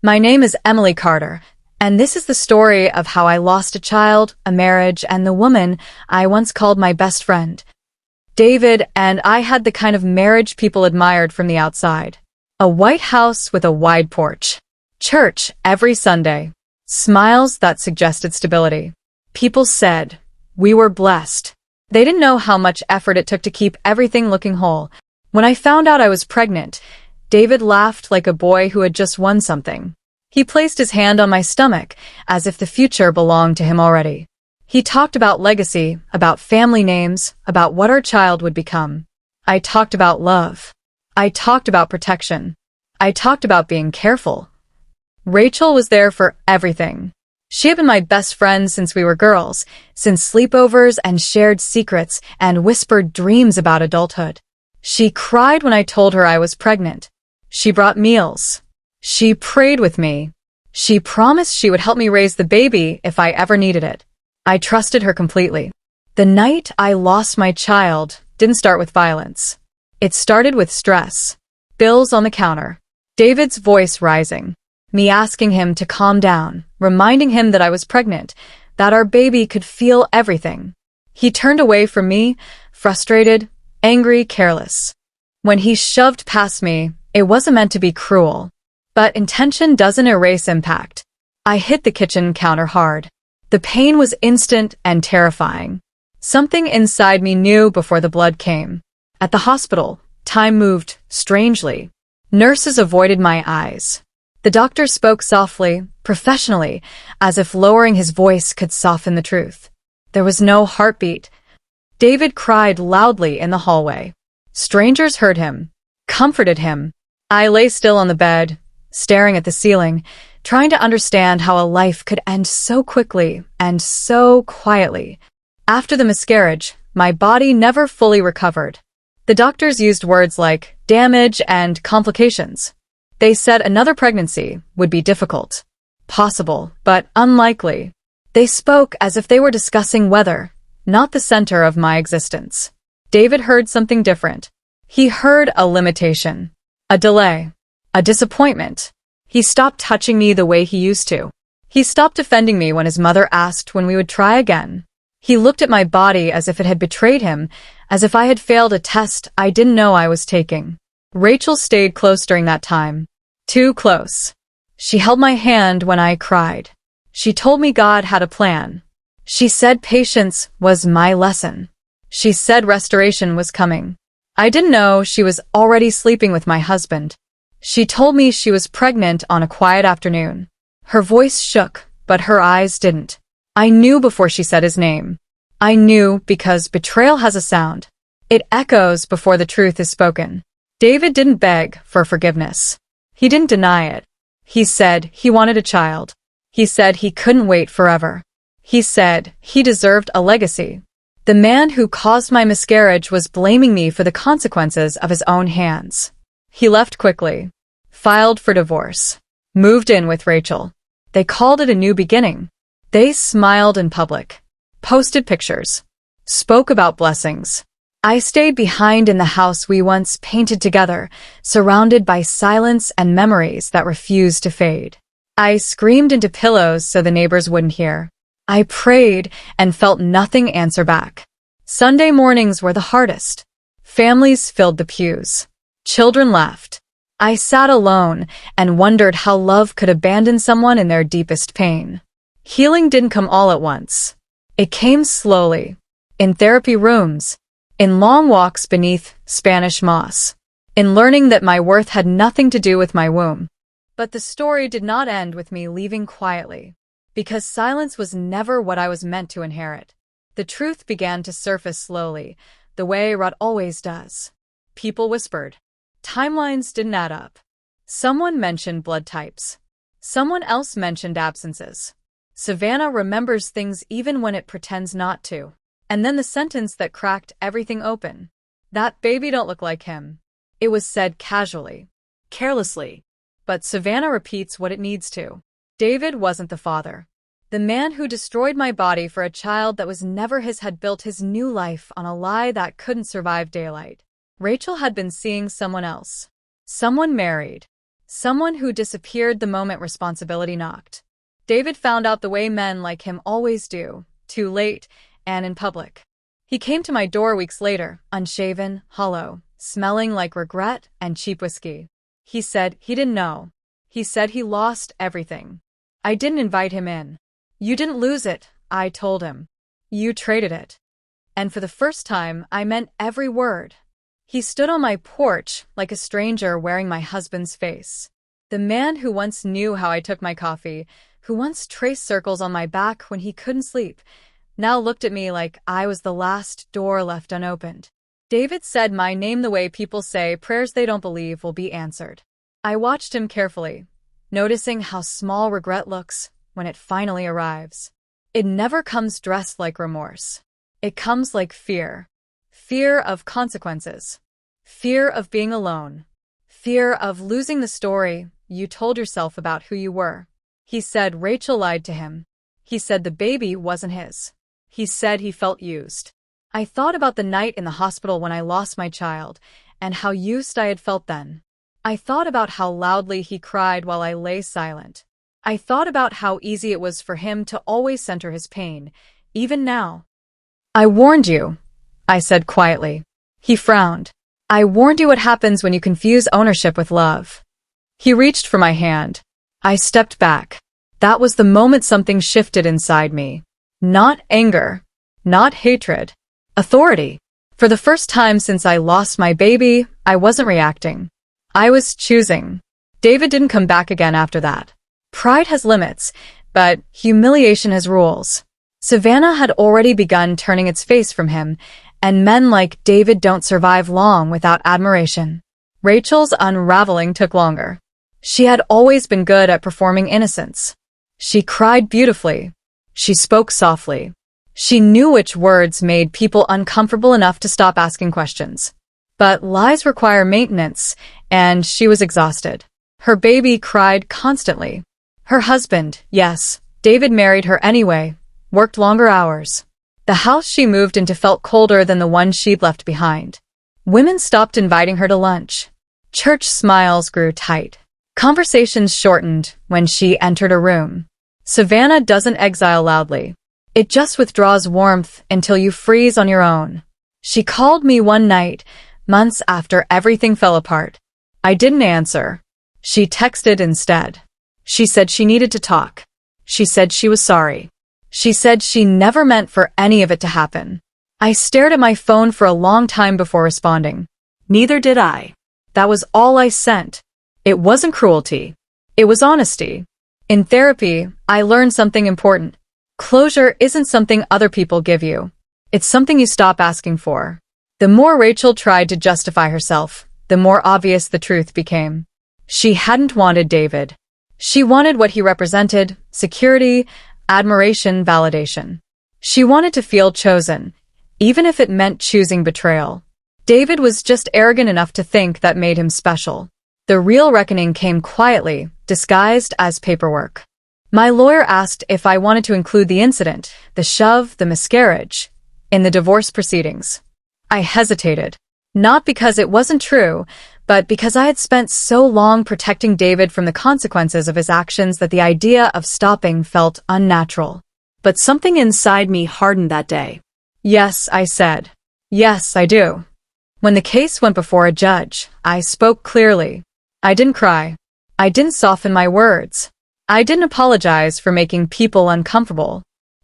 My name is Emily Carter, and this is the story of how I lost a child, a marriage, and the woman I once called my best friend. David and I had the kind of marriage people admired from the outside. A white house with a wide porch. Church every Sunday. Smiles that suggested stability. People said, we were blessed. They didn't know how much effort it took to keep everything looking whole. When I found out I was pregnant, David laughed like a boy who had just won something. He placed his hand on my stomach, as if the future belonged to him already. He talked about legacy, about family names, about what our child would become. I talked about love. I talked about protection. I talked about being careful. Rachel was there for everything. She had been my best friend since we were girls, since sleepovers and shared secrets and whispered dreams about adulthood. She cried when I told her I was pregnant. She brought meals. She prayed with me. She promised she would help me raise the baby if I ever needed it. I trusted her completely. The night I lost my child didn't start with violence. It started with stress. Bills on the counter. David's voice rising. Me asking him to calm down, reminding him that I was pregnant, that our baby could feel everything. He turned away from me, frustrated, angry, careless. When he shoved past me, it wasn't meant to be cruel. But intention doesn't erase impact. I hit the kitchen counter hard. The pain was instant and terrifying. Something inside me knew before the blood came. At the hospital, time moved strangely. Nurses avoided my eyes. The doctor spoke softly, professionally, as if lowering his voice could soften the truth. There was no heartbeat. David cried loudly in the hallway. Strangers heard him, comforted him. I lay still on the bed, staring at the ceiling, trying to understand how a life could end so quickly and so quietly. After the miscarriage, my body never fully recovered. The doctors used words like damage and complications. They said another pregnancy would be difficult, possible, but unlikely. They spoke as if they were discussing weather, not the center of my existence. David heard something different. He heard a limitation, a delay, a disappointment. He stopped touching me the way he used to. He stopped defending me when his mother asked when we would try again. He looked at my body as if it had betrayed him, as if I had failed a test I didn't know I was taking. Rachel stayed close during that time. Too close. She held my hand when I cried. She told me God had a plan. She said patience was my lesson. She said restoration was coming. I didn't know she was already sleeping with my husband. She told me she was pregnant on a quiet afternoon. Her voice shook, but her eyes didn't. I knew before she said his name. I knew because betrayal has a sound. It echoes before the truth is spoken. David didn't beg for forgiveness. He didn't deny it. He said he wanted a child. He said he couldn't wait forever. He said he deserved a legacy. The man who caused my miscarriage was blaming me for the consequences of his own hands. He left quickly, filed for divorce, moved in with Rachel. They called it a new beginning. They smiled in public, posted pictures, spoke about blessings. I stayed behind in the house we once painted together, surrounded by silence and memories that refused to fade. I screamed into pillows so the neighbors wouldn't hear. I prayed and felt nothing answer back. Sunday mornings were the hardest. Families filled the pews. Children laughed. I sat alone and wondered how love could abandon someone in their deepest pain. Healing didn't come all at once. It came slowly. In therapy rooms. In long walks beneath Spanish moss. In learning that my worth had nothing to do with my womb. But the story did not end with me leaving quietly. Because silence was never what I was meant to inherit. The truth began to surface slowly, the way rot always does. People whispered. Timelines didn't add up. Someone mentioned blood types. Someone else mentioned absences. Savannah remembers things even when it pretends not to. And then the sentence that cracked everything open. That baby don't look like him. It was said casually, carelessly. But Savannah repeats what it needs to. David wasn't the father. The man who destroyed my body for a child that was never his had built his new life on a lie that couldn't survive daylight. Rachel had been seeing someone else. Someone married. Someone who disappeared the moment responsibility knocked. David found out the way men like him always do, too late, and in public. He came to my door weeks later, unshaven, hollow, smelling like regret and cheap whiskey. He said he didn't know. He said he lost everything. I didn't invite him in. You didn't lose it, I told him. You traded it. And for the first time, I meant every word. He stood on my porch like a stranger wearing my husband's face. The man who once knew how I took my coffee, who once traced circles on my back when he couldn't sleep, now looked at me like I was the last door left unopened. David said my name the way people say prayers they don't believe will be answered. I watched him carefully, noticing how small regret looks when it finally arrives. It never comes dressed like remorse. It comes like fear. Fear of consequences. Fear of being alone. Fear of losing the story you told yourself about who you were. He said Rachel lied to him. He said the baby wasn't his. He said he felt used. I thought about the night in the hospital when I lost my child and how used I had felt then. I thought about how loudly he cried while I lay silent. I thought about how easy it was for him to always center his pain, even now. I warned you, I said quietly. He frowned. I warned you what happens when you confuse ownership with love. He reached for my hand. I stepped back. That was the moment something shifted inside me. Not anger. Not hatred. Authority. For the first time since I lost my baby, I wasn't reacting. I was choosing. David didn't come back again after that. Pride has limits, but humiliation has rules. Savannah had already begun turning its face from him, and men like David don't survive long without admiration. Rachel's unraveling took longer. She had always been good at performing innocence. She cried beautifully. She spoke softly. She knew which words made people uncomfortable enough to stop asking questions. But lies require maintenance, and she was exhausted. Her baby cried constantly. Her husband, yes, David married her anyway, worked longer hours. The house she moved into felt colder than the one she'd left behind. Women stopped inviting her to lunch. Church smiles grew tight. Conversations shortened when she entered a room. Savannah doesn't exile loudly. It just withdraws warmth until you freeze on your own. She called me one night, months after everything fell apart. I didn't answer. She texted instead. She said she needed to talk. She said she was sorry. She said she never meant for any of it to happen. I stared at my phone for a long time before responding. Neither did I. That was all I sent. It wasn't cruelty. It was honesty. In therapy, I learned something important. Closure isn't something other people give you. It's something you stop asking for. The more Rachel tried to justify herself, the more obvious the truth became. She hadn't wanted David. She wanted what he represented: security, admiration, validation. She wanted to feel chosen, even if it meant choosing betrayal. David was just arrogant enough to think that made him special. The real reckoning came quietly, disguised as paperwork. My lawyer asked if I wanted to include the incident, the shove, the miscarriage, in the divorce proceedings. I hesitated. Not because it wasn't true, but because I had spent so long protecting David from the consequences of his actions that the idea of stopping felt unnatural. But something inside me hardened that day. Yes, I said. Yes, I do. When the case went before a judge, I spoke clearly. I didn't cry. I didn't soften my words. I didn't apologize for making people uncomfortable.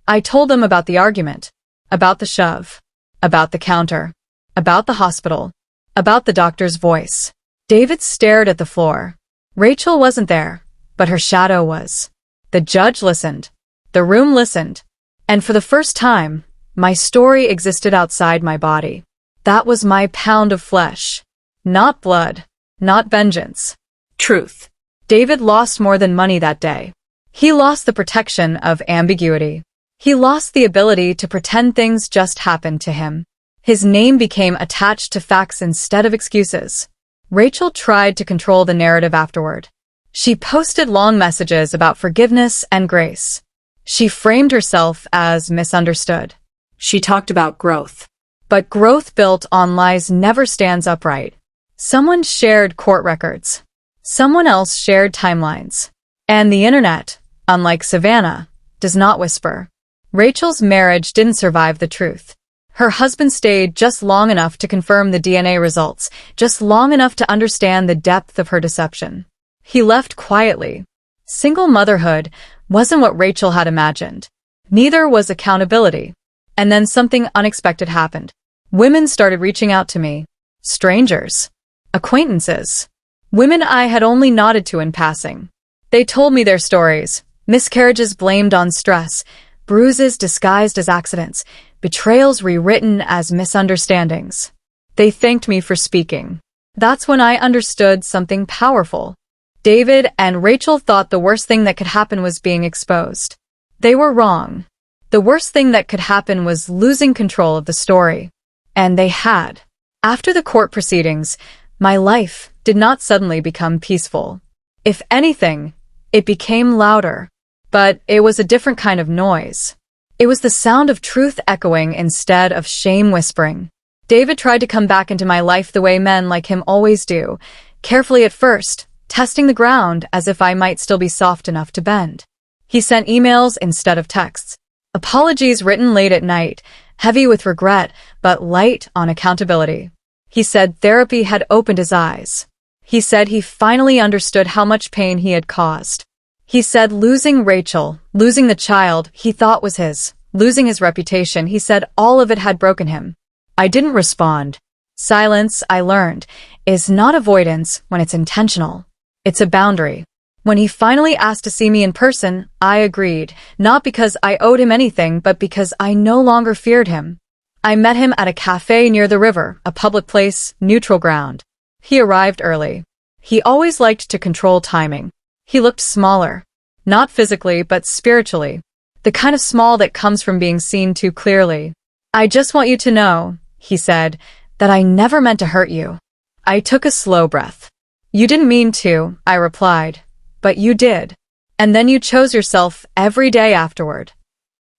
I told them about the argument, about the shove, about the counter, about the hospital, about the doctor's voice. David stared at the floor. Rachel wasn't there, but her shadow was. The judge listened. The room listened. And for the first time, my story existed outside my body. That was my pound of flesh. Not blood. Not vengeance. Truth. David lost more than money that day. He lost the protection of ambiguity. He lost the ability to pretend things just happened to him. His name became attached to facts instead of excuses. Rachel tried to control the narrative afterward. She posted long messages about forgiveness and grace. She framed herself as misunderstood. She talked about growth. But growth built on lies never stands upright. Someone shared court records. Someone else shared timelines. And the internet, unlike Savannah, does not whisper. Rachel's marriage didn't survive the truth. Her husband stayed just long enough to confirm the DNA results, just long enough to understand the depth of her deception. He left quietly. Single motherhood wasn't what Rachel had imagined. Neither was accountability. And then something unexpected happened. Women started reaching out to me. Strangers. Acquaintances. Women I had only nodded to in passing. They told me their stories. Miscarriages blamed on stress. Bruises disguised as accidents. Betrayals rewritten as misunderstandings. They thanked me for speaking. That's when I understood something powerful. David and Rachel thought the worst thing that could happen was being exposed. They were wrong. The worst thing that could happen was losing control of the story. And they had. After the court proceedings, my life did not suddenly become peaceful. If anything, it became louder. But it was a different kind of noise. It was the sound of truth echoing instead of shame whispering. David tried to come back into my life the way men like him always do, carefully at first, testing the ground as if I might still be soft enough to bend. He sent emails instead of texts. Apologies written late at night, heavy with regret, but light on accountability. He said therapy had opened his eyes. He said he finally understood how much pain he had caused. He said losing Rachel, losing the child he thought was his, losing his reputation, he said all of it had broken him. I didn't respond. Silence, I learned, is not avoidance when it's intentional. It's a boundary. When he finally asked to see me in person, I agreed, not because I owed him anything, but because I no longer feared him. I met him at a cafe near the river, a public place, neutral ground. He arrived early. He always liked to control timing. He looked smaller. Not physically, but spiritually. The kind of small that comes from being seen too clearly. I just want you to know, he said, that I never meant to hurt you. I took a slow breath. You didn't mean to, I replied. But you did. And then you chose yourself every day afterward.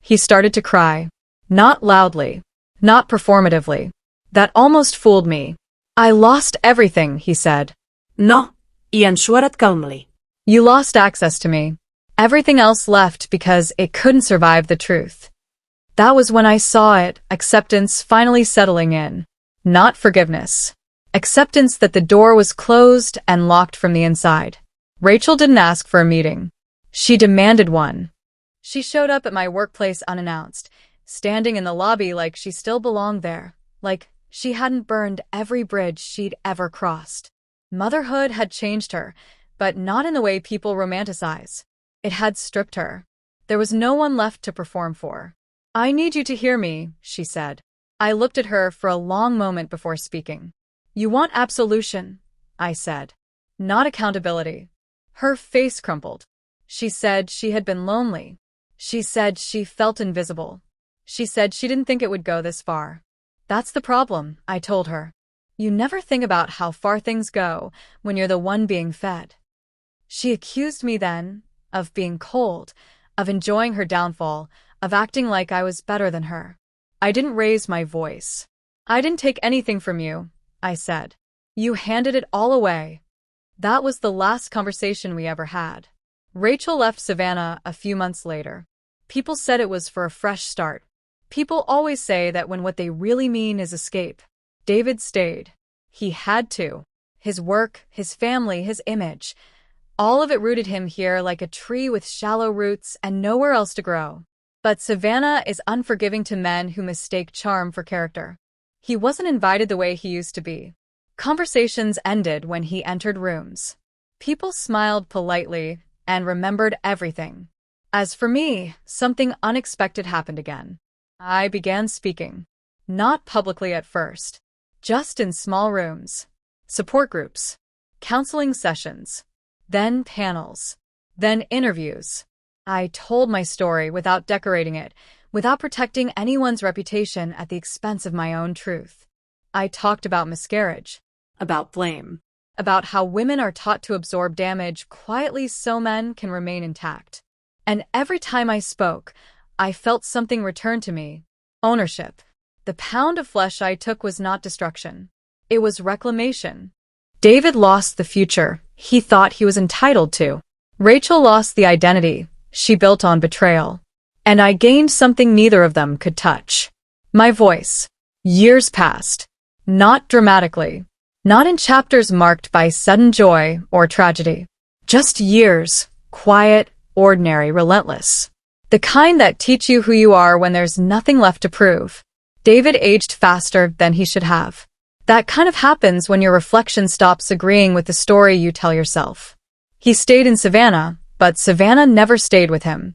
He started to cry. Not loudly. Not performatively. That almost fooled me. I lost everything, he said. No, he answered calmly. You lost access to me. Everything else left because it couldn't survive the truth. That was when I saw it, acceptance finally settling in. Not forgiveness. Acceptance that the door was closed and locked from the inside. Rachel didn't ask for a meeting. She demanded one. She showed up at my workplace unannounced, standing in the lobby like she still belonged there, like she hadn't burned every bridge she'd ever crossed. Motherhood had changed her, but not in the way people romanticize. It had stripped her. There was no one left to perform for. I need you to hear me, she said. I looked at her for a long moment before speaking. You want absolution, I said. Not accountability. Her face crumpled. She said she had been lonely. She said she felt invisible. She said she didn't think it would go this far. That's the problem, I told her. You never think about how far things go when you're the one being fed. She accused me then of being cold, of enjoying her downfall, of acting like I was better than her. I didn't raise my voice. I didn't take anything from you, I said. You handed it all away. That was the last conversation we ever had. Rachel left Savannah a few months later. People said it was for a fresh start. People always say that when what they really mean is escape. David stayed. He had to. His work, his family, his image. All of it rooted him here like a tree with shallow roots and nowhere else to grow. But Savannah is unforgiving to men who mistake charm for character. He wasn't invited the way he used to be. Conversations ended when he entered rooms. People smiled politely and remembered everything. As for me, something unexpected happened again. I began speaking. Not publicly at first. Just in small rooms. Support groups. Counseling sessions. Then panels. Then interviews. I told my story without decorating it, without protecting anyone's reputation at the expense of my own truth. I talked about miscarriage. About blame. About how women are taught to absorb damage quietly so men can remain intact. And every time I spoke, I felt something return to me. Ownership. The pound of flesh I took was not destruction. It was reclamation. David lost the future he thought he was entitled to. Rachel lost the identity she built on betrayal. And I gained something neither of them could touch. My voice. Years passed. Not dramatically. Not in chapters marked by sudden joy or tragedy. Just years. Quiet, ordinary, relentless. The kind that teach you who you are when there's nothing left to prove. David aged faster than he should have. That kind of happens when your reflection stops agreeing with the story you tell yourself. He stayed in Savannah, but Savannah never stayed with him.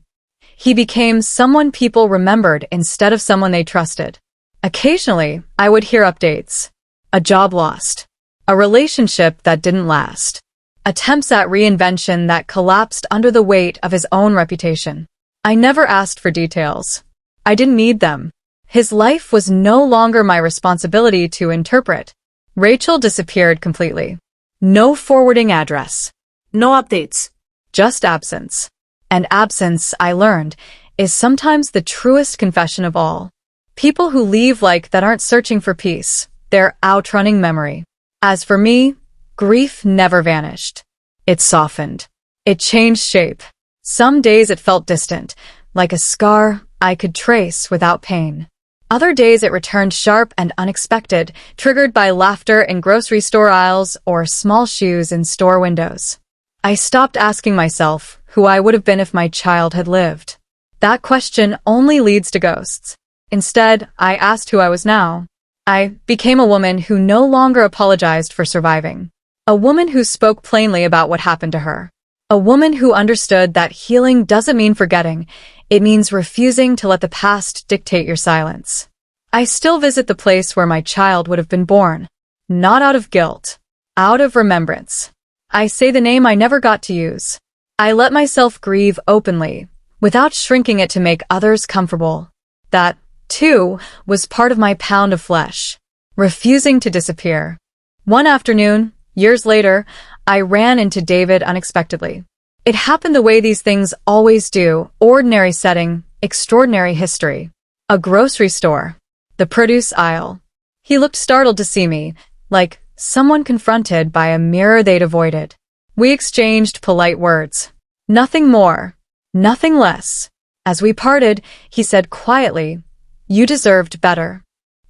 He became someone people remembered instead of someone they trusted. Occasionally, I would hear updates. A job lost. A relationship that didn't last. Attempts at reinvention that collapsed under the weight of his own reputation. I never asked for details. I didn't need them. His life was no longer my responsibility to interpret. Rachel disappeared completely. No forwarding address. No updates. Just absence. And absence, I learned, is sometimes the truest confession of all. People who leave like that aren't searching for peace. They're outrunning memory. As for me, grief never vanished. It softened. It changed shape. Some days it felt distant, like a scar I could trace without pain. Other days it returned sharp and unexpected, triggered by laughter in grocery store aisles or small shoes in store windows. I stopped asking myself who I would have been if my child had lived. That question only leads to ghosts. Instead, I asked who I was now. I became a woman who no longer apologized for surviving. A woman who spoke plainly about what happened to her. A woman who understood that healing doesn't mean forgetting. It means refusing to let the past dictate your silence. I still visit the place where my child would have been born. Not out of guilt. Out of remembrance. I say the name I never got to use. I let myself grieve openly, without shrinking it to make others comfortable. That, too, was part of my pound of flesh. Refusing to disappear. One afternoon, years later, I ran into David unexpectedly. It happened the way these things always do, ordinary setting, extraordinary history. A grocery store. The produce aisle. He looked startled to see me, like someone confronted by a mirror they'd avoided. We exchanged polite words. Nothing more. Nothing less. As we parted, he said quietly, "You deserved better."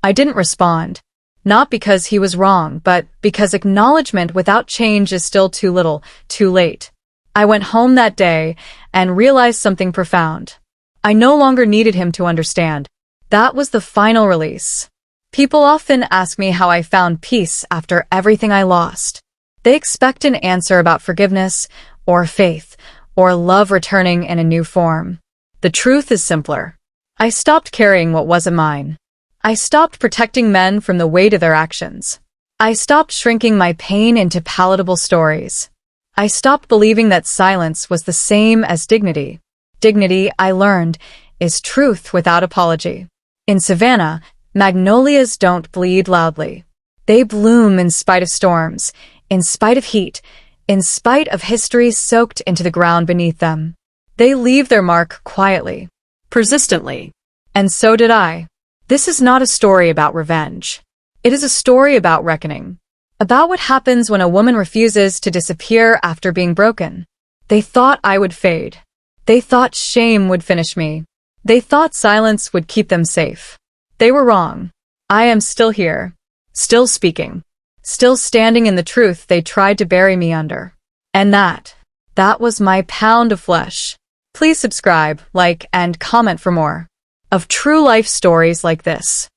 I didn't respond. Not because he was wrong, but because acknowledgement without change is still too little, too late. I went home that day and realized something profound. I no longer needed him to understand. That was the final release. People often ask me how I found peace after everything I lost. They expect an answer about forgiveness, or faith, or love returning in a new form. The truth is simpler. I stopped carrying what wasn't mine. I stopped protecting men from the weight of their actions. I stopped shrinking my pain into palatable stories. I stopped believing that silence was the same as dignity. Dignity, I learned, is truth without apology. In Savannah, magnolias don't bleed loudly. They bloom in spite of storms, in spite of heat, in spite of history soaked into the ground beneath them. They leave their mark quietly. Persistently. And so did I. This is not a story about revenge. It is a story about reckoning. About what happens when a woman refuses to disappear after being broken. They thought I would fade. They thought shame would finish me. They thought silence would keep them safe. They were wrong. I am still here. Still speaking. Still standing in the truth they tried to bury me under. And that was my pound of flesh. Please subscribe, like, and comment for more of true life stories like this.